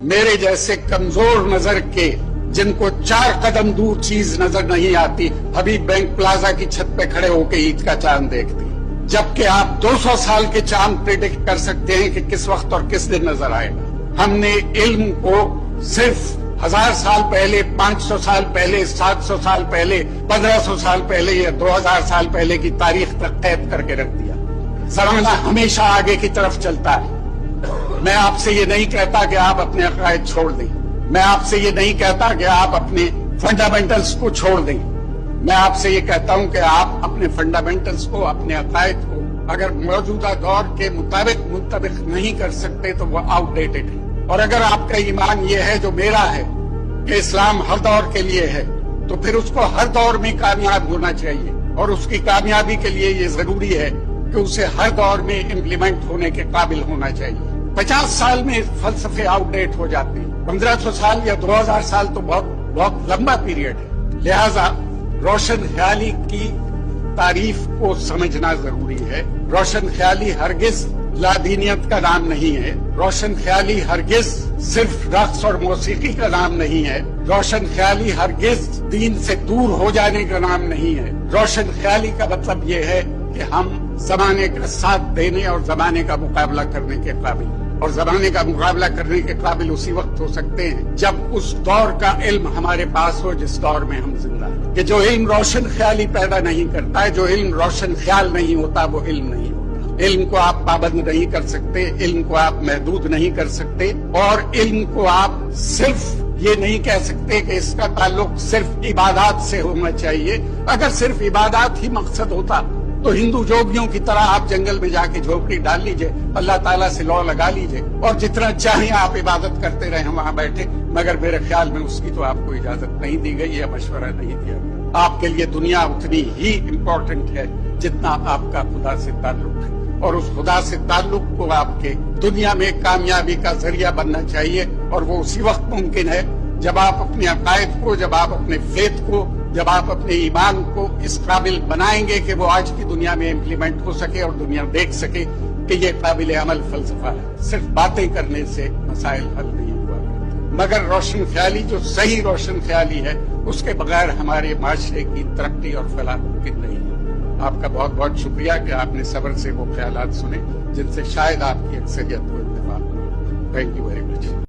میرے جیسے کمزور نظر کے جن کو 4 قدم دور چیز نظر نہیں آتی حبیب بینک پلازا کی چھت پہ کھڑے ہو کے عید کا چاند دیکھتے ہیں، جبکہ آپ 200 سال کے چاند پریڈکٹ کر سکتے ہیں کہ کس وقت اور کس دن نظر آئے گا۔ ہم نے علم کو صرف 1000 سال پہلے، 500 سال پہلے، 700 سال پہلے، 1500 سال پہلے یا 2000 سال پہلے کی تاریخ تک قید کر کے رکھ دیا۔ زمانہ ہمیشہ آگے کی طرف چلتا ہے۔ میں آپ سے یہ نہیں کہتا کہ آپ اپنے عقائد چھوڑ دیں، میں آپ سے یہ نہیں کہتا کہ آپ اپنے فنڈامنٹلز کو چھوڑ دیں، میں آپ سے یہ کہتا ہوں کہ آپ اپنے فنڈامنٹلز کو، اپنے عقائد کو اگر موجودہ دور کے مطابق منطبق نہیں کر سکتے تو وہ آؤٹ ڈیٹڈ ہے۔ اور اگر آپ کا ایمان یہ ہے جو میرا ہے کہ اسلام ہر دور کے لیے ہے، تو پھر اس کو ہر دور میں کامیاب ہونا چاہیے، اور اس کی کامیابی کے لیے یہ ضروری ہے کہ اسے ہر دور میں امپلیمنٹ ہونے کے قابل ہونا چاہیے۔ 50 سال میں فلسفے آؤٹ ڈیٹ ہو جاتے ہیں، 1500 سال یا 2000 سال تو بہت لمبا پیریڈ ہے۔ لہذا روشن خیالی کی تعریف کو سمجھنا ضروری ہے۔ روشن خیالی ہرگز لادینیت کا نام نہیں ہے، روشن خیالی ہرگز صرف رقص اور موسیقی کا نام نہیں ہے، روشن خیالی ہرگز دین سے دور ہو جانے کا نام نہیں ہے۔ روشن خیالی کا مطلب یہ ہے کہ ہم زمانے کا ساتھ دینے اور زمانے کا مقابلہ کرنے کے قابل ہیں، اور زمانے کا مقابلہ کرنے کے قابل اسی وقت ہو سکتے ہیں جب اس دور کا علم ہمارے پاس ہو جس دور میں ہم زندہ ہیں۔ کہ جو علم روشن خیالی پیدا نہیں کرتا ہے، جو علم روشن خیال نہیں ہوتا، وہ علم نہیں ہوتا۔ علم کو آپ پابند نہیں کر سکتے، علم کو آپ محدود نہیں کر سکتے، اور علم کو آپ صرف یہ نہیں کہہ سکتے کہ اس کا تعلق صرف عبادات سے ہونا چاہیے۔ اگر صرف عبادات ہی مقصد ہوتا تو ہندو جوگیوں کی طرح آپ جنگل میں جا کے جھوپڑی ڈال لیجئے، اللہ تعالیٰ سے لو لگا لیجئے، اور جتنا چاہیں آپ عبادت کرتے رہیں وہاں بیٹھے، مگر میرے خیال میں اس کی تو آپ کو اجازت نہیں دی گئی، یا مشورہ نہیں دیا گیا۔ آپ کے لیے دنیا اتنی ہی امپورٹنٹ ہے جتنا آپ کا خدا سے تعلق ہے، اور اس خدا سے تعلق کو آپ کے دنیا میں کامیابی کا ذریعہ بننا چاہیے، اور وہ اسی وقت ممکن ہے جب آپ اپنے عقائد کو، جب آپ اپنے فیتھ کو، جب آپ اپنے ایمان کو اس قابل بنائیں گے کہ وہ آج کی دنیا میں امپلیمنٹ ہو سکے اور دنیا دیکھ سکے کہ یہ قابل عمل فلسفہ ہے۔ صرف باتیں کرنے سے مسائل حل نہیں ہوا کرتے، مگر روشن خیالی جو صحیح روشن خیالی ہے، اس کے بغیر ہمارے معاشرے کی ترقی اور فلاح ممکن نہیں ہے۔ آپ کا بہت بہت شکریہ کہ آپ نے صبر سے وہ خیالات سنے جن سے شاید آپ کی اکثریت کو اتفاق ہو۔ Thank you very much.